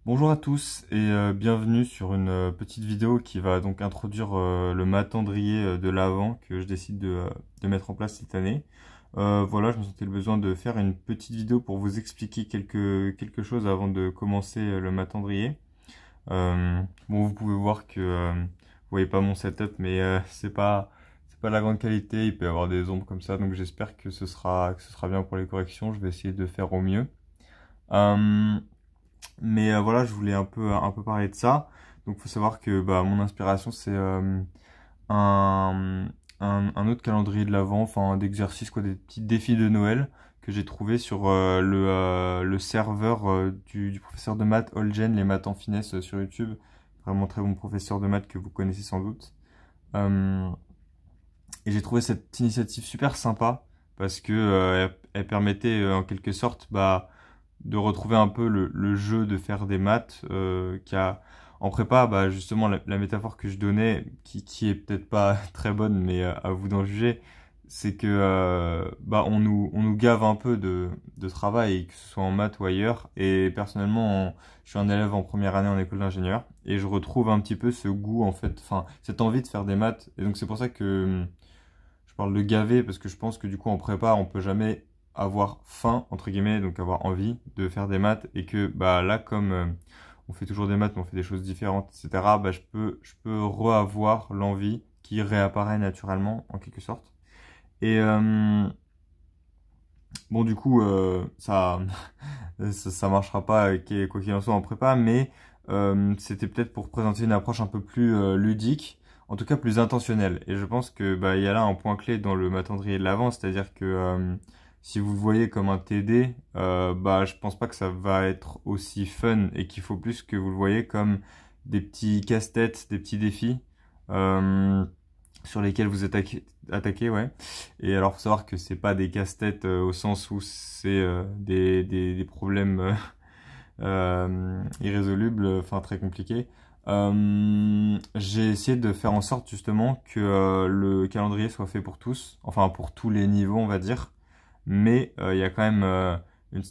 Bonjour à tous et bienvenue sur une petite vidéo qui va donc introduire le matandrier de l'Avent que je décide de mettre en place cette année. Voilà, je me sentais le besoin de faire une petite vidéo pour vous expliquer quelque chose avant de commencer le matandrier. Bon, vous pouvez voir que vous voyez pas mon setup, mais c'est pas la grande qualité. Il peut y avoir des ombres comme ça, donc j'espère que ce sera bien pour les corrections. Je vais essayer de faire au mieux. Euh, mais voilà, je voulais un peu parler de ça. Donc, faut savoir que bah, mon inspiration, c'est un, un autre calendrier de l'Avent, enfin d'exercices, quoi, des petits défis de Noël que j'ai trouvé sur le serveur du professeur de maths Olgen, les maths en finesse sur YouTube. Vraiment très bon professeur de maths que vous connaissez sans doute. Euh, et j'ai trouvé cette initiative super sympa parce que elle permettait en quelque sorte bah, de retrouver un peu le jeu de faire des maths qui a en prépa bah justement la métaphore que je donnais qui est peut-être pas très bonne mais à vous d'en juger, c'est que bah on nous gave un peu de travail, que ce soit en maths ou ailleurs. Et personnellement je suis un élève en première année en école d'ingénieur et je retrouve un petit peu ce goût en fait, enfin cette envie de faire des maths. Et donc c'est pour ça que je parle de gaver, parce que je pense que du coup en prépa on peut jamais avoir faim entre guillemets, donc avoir envie de faire des maths. Et que bah là comme on fait toujours des maths mais on fait des choses différentes, etc., bah je peux re-avoir l'envie qui réapparaît naturellement en quelque sorte. Et bon du coup ça marchera pas quoi qu'il en soit en prépa, mais c'était peut-être pour présenter une approche un peu plus ludique, en tout cas plus intentionnelle. Et je pense que bah il y a là un point clé dans le matandrier de l'avant, c'est-à-dire que si vous le voyez comme un TD, bah je pense pas que ça va être aussi fun, et qu'il faut plus que vous le voyez comme des petits casse-têtes, des petits défis. Euh, sur lesquels vous attaquez, ouais. Et alors, faut savoir que c'est pas des casse-têtes au sens où c'est des problèmes irrésolubles, enfin très compliqués. J'ai essayé de faire en sorte justement que le calendrier soit fait pour tous, enfin pour tous les niveaux, on va dire. Mais il y a quand même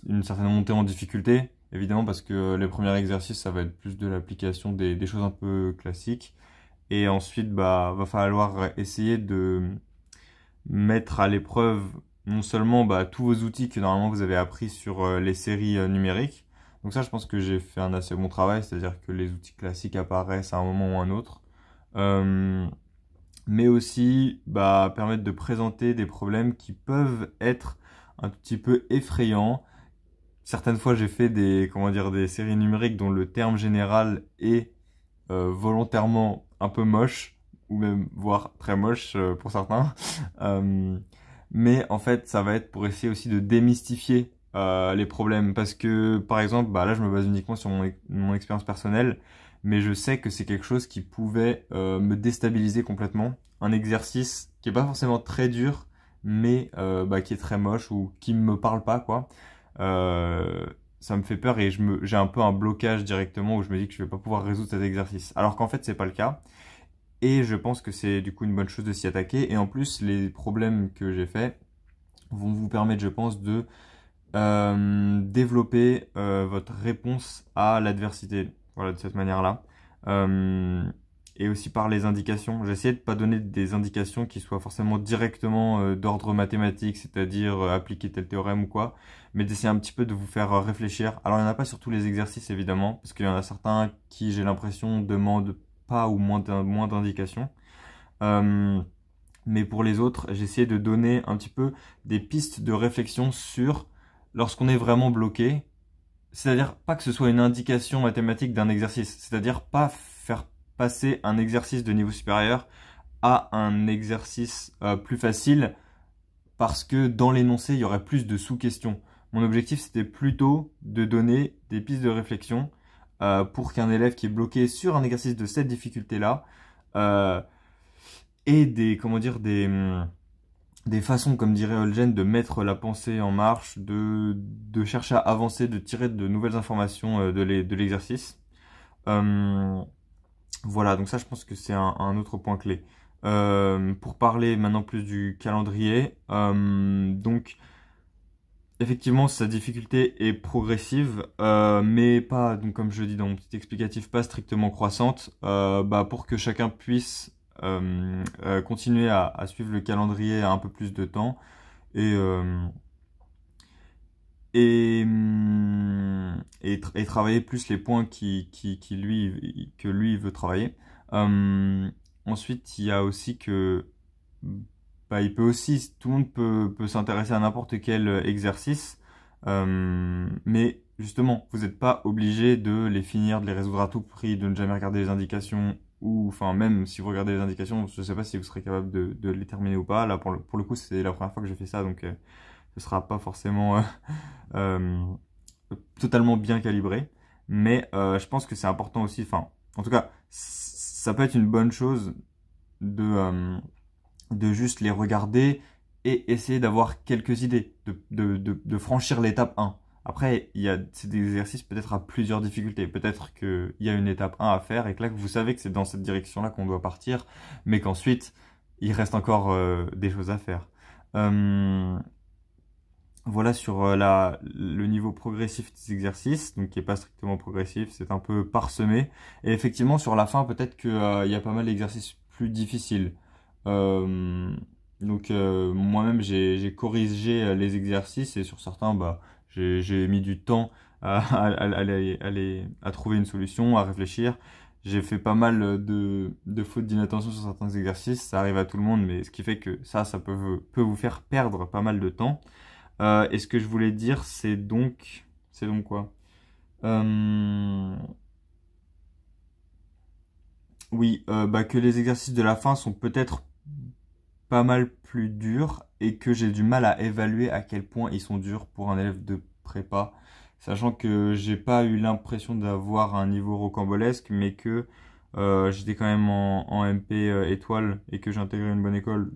une certaine montée en difficulté, évidemment, parce que les premiers exercices, ça va être plus de l'application des choses un peu classiques. Et ensuite, bah, va falloir essayer de mettre à l'épreuve non seulement bah, tous vos outils que normalement vous avez appris sur les séries numériques. Donc ça, je pense que j'ai fait un assez bon travail, c'est-à-dire que les outils classiques apparaissent à un moment ou un autre. Euh, mais aussi bah, permettre de présenter des problèmes qui peuvent être un petit peu effrayants. Certaines fois, j'ai fait comment dire, des séries numériques dont le terme général est volontairement un peu moche, ou même voire très moche pour certains. Euh, mais en fait, ça va être pour essayer aussi de démystifier les problèmes. Parce que, par exemple, bah là, je me base uniquement sur mon expérience personnelle, mais je sais que c'est quelque chose qui pouvait me déstabiliser complètement. Un exercice qui est pas forcément très dur, mais bah, qui est très moche ou qui me parle pas, quoi. Euh, Ça me fait peur, et j'ai un peu un blocage directement où je me dis que je vais pas pouvoir résoudre cet exercice. Alors qu'en fait, c'est pas le cas. Et je pense que c'est du coup une bonne chose de s'y attaquer. Et en plus, les problèmes que j'ai faits vont vous permettre, je pense, de développer votre réponse à l'adversité. Voilà, de cette manière-là. Euh, et aussi par les indications. J'ai essayé de pas donner des indications qui soient forcément directement d'ordre mathématique, c'est-à-dire appliquer tel théorème ou quoi, mais d'essayer un petit peu de vous faire réfléchir. Alors il n'y en a pas sur tous les exercices évidemment, parce qu'il y en a certains qui, j'ai l'impression, demandent pas ou moins d'indications. Euh, mais pour les autres, j'ai essayé de donner un petit peu des pistes de réflexion sur lorsqu'on est vraiment bloqué. C'est-à-dire pas que ce soit une indication mathématique d'un exercice, c'est-à-dire pas faire passer un exercice de niveau supérieur à un exercice plus facile, parce que dans l'énoncé, il y aurait plus de sous-questions. Mon objectif, c'était plutôt de donner des pistes de réflexion pour qu'un élève qui est bloqué sur un exercice de cette difficulté-là euh, ait comment dire, des façons, comme dirait Holgen, de mettre la pensée en marche, de chercher à avancer, de tirer de nouvelles informations de l'exercice. Euh, voilà, donc ça, je pense que c'est un autre point clé. Pour parler maintenant plus du calendrier, donc effectivement, sa difficulté est progressive, mais pas, donc comme je dis dans mon petit explicatif, pas strictement croissante, bah, pour que chacun puisse continuer à suivre le calendrier à un peu plus de temps et, et travailler plus les points que lui veut travailler. Euh, Ensuite, il y a aussi que bah, il peut aussi, tout le monde peut s'intéresser à n'importe quel exercice, mais justement, vous n'êtes pas obligé de les finir, de les résoudre à tout prix, de ne jamais regarder les indications, ou enfin même si vous regardez les indications, je ne sais pas si vous serez capable de les terminer ou pas. Là, pour le coup, c'est la première fois que je fais ça, donc ce sera pas forcément euh, totalement bien calibré, mais je pense que c'est important aussi, enfin, en tout cas, ça peut être une bonne chose de juste les regarder et essayer d'avoir quelques idées, de franchir l'étape 1. Après, c'est des exercices peut-être à plusieurs difficultés. Peut-être qu'il y a une étape 1 à faire et que là, vous savez que c'est dans cette direction-là qu'on doit partir, mais qu'ensuite, il reste encore des choses à faire. Euh, voilà sur le niveau progressif des exercices, donc qui est pas strictement progressif, c'est un peu parsemé. Et effectivement, sur la fin, peut-être qu'il y a pas mal d'exercices plus difficiles. Euh, Moi-même, j'ai corrigé les exercices et sur certains, bah, j'ai mis du temps à trouver une solution, à réfléchir. J'ai fait pas mal de fautes d'inattention sur certains exercices, ça arrive à tout le monde, mais ce qui fait que ça peut vous faire perdre pas mal de temps. Et ce que je voulais dire, c'est donc quoi? Euh, oui, bah, que les exercices de la fin sont peut-être pas mal plus durs et que j'ai du mal à évaluer à quel point ils sont durs pour un élève de prépa, sachant que j'ai pas eu l'impression d'avoir un niveau rocambolesque, mais que j'étais quand même en MP étoile et que j'ai intégré une bonne école,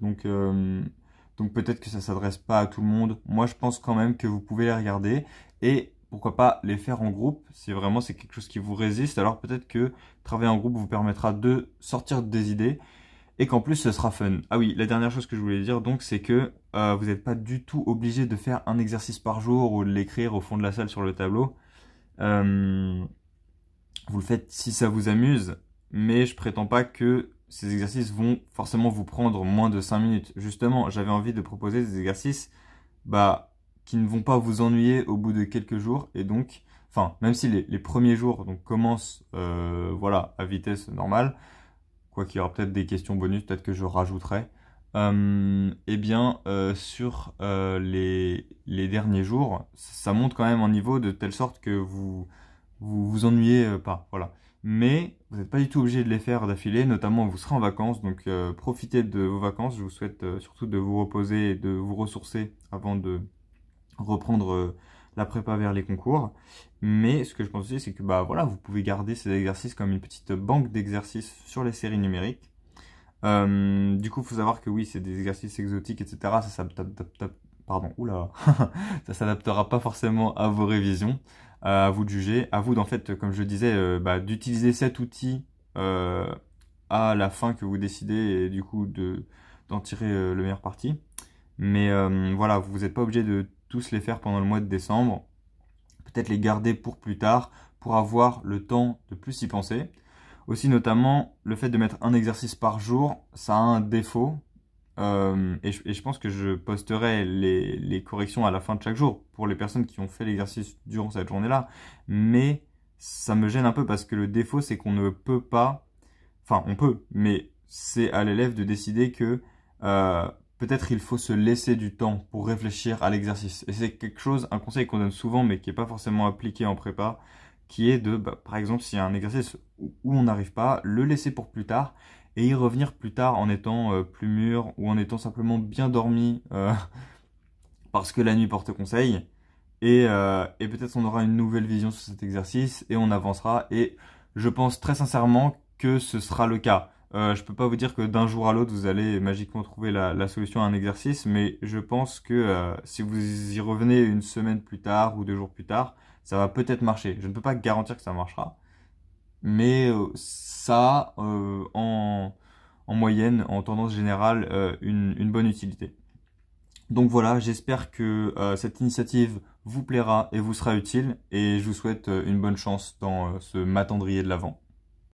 donc peut-être que ça s'adresse pas à tout le monde. Moi, je pense quand même que vous pouvez les regarder et pourquoi pas les faire en groupe si vraiment c'est quelque chose qui vous résiste. Alors peut-être que travailler en groupe vous permettra de sortir des idées et qu'en plus ce sera fun. Ah oui, la dernière chose que je voulais dire donc, c'est que vous n'êtes pas du tout obligé de faire un exercice par jour ou de l'écrire au fond de la salle sur le tableau. Euh, Vous le faites si ça vous amuse, mais je prétends pas que ces exercices vont forcément vous prendre moins de 5 minutes. Justement, j'avais envie de proposer des exercices bah, qui ne vont pas vous ennuyer au bout de quelques jours et donc, enfin, même si les premiers jours donc commencent voilà, à vitesse normale, quoi qu'il y aura peut-être des questions bonus, peut-être que je rajouterai. Eh bien, sur les derniers jours, ça monte quand même en niveau de telle sorte que vous ennuyez pas. Voilà. Mais vous n'êtes pas du tout obligé de les faire d'affilée, notamment vous serez en vacances, donc profitez de vos vacances. Je vous souhaite surtout de vous reposer et de vous ressourcer avant de reprendre la prépa vers les concours. Mais ce que je pense aussi, c'est que bah voilà, vous pouvez garder ces exercices comme une petite banque d'exercices sur les séries numériques. Du coup, il faut savoir que oui, c'est des exercices exotiques, etc. Pardon, oula, ça s'adaptera pas forcément à vos révisions, à vous de juger, à vous d'en fait, comme je disais, bah, d'utiliser cet outil euh, à la fin que vous décidez et du coup d'en tirer le meilleur parti. Mais voilà, vous n'êtes pas obligé de tous les faire pendant le mois de décembre. Peut-être les garder pour plus tard, pour avoir le temps de plus y penser. Aussi, notamment, le fait de mettre un exercice par jour, ça a un défaut. Et je pense que je posterai les corrections à la fin de chaque jour pour les personnes qui ont fait l'exercice durant cette journée-là. Mais ça me gêne un peu parce que le défaut, c'est qu'on ne peut pas. Enfin, on peut, mais c'est à l'élève de décider que peut-être il faut se laisser du temps pour réfléchir à l'exercice. Et c'est quelque chose, un conseil qu'on donne souvent, mais qui n'est pas forcément appliqué en prépa, qui est de, bah, par exemple, s'il y a un exercice où on n'arrive pas, le laisser pour plus tard et y revenir plus tard en étant plus mûr ou en étant simplement bien dormi parce que la nuit porte conseil. Et peut-être on aura une nouvelle vision sur cet exercice et on avancera. Et je pense très sincèrement que ce sera le cas. Je peux pas vous dire que d'un jour à l'autre vous allez magiquement trouver la solution à un exercice, mais je pense que si vous y revenez une semaine plus tard ou 2 jours plus tard, ça va peut-être marcher. Je ne peux pas garantir que ça marchera, mais ça a en moyenne, en tendance générale, une bonne utilité. Donc voilà, j'espère que cette initiative vous plaira et vous sera utile et je vous souhaite une bonne chance dans ce matandrier de l'Avent.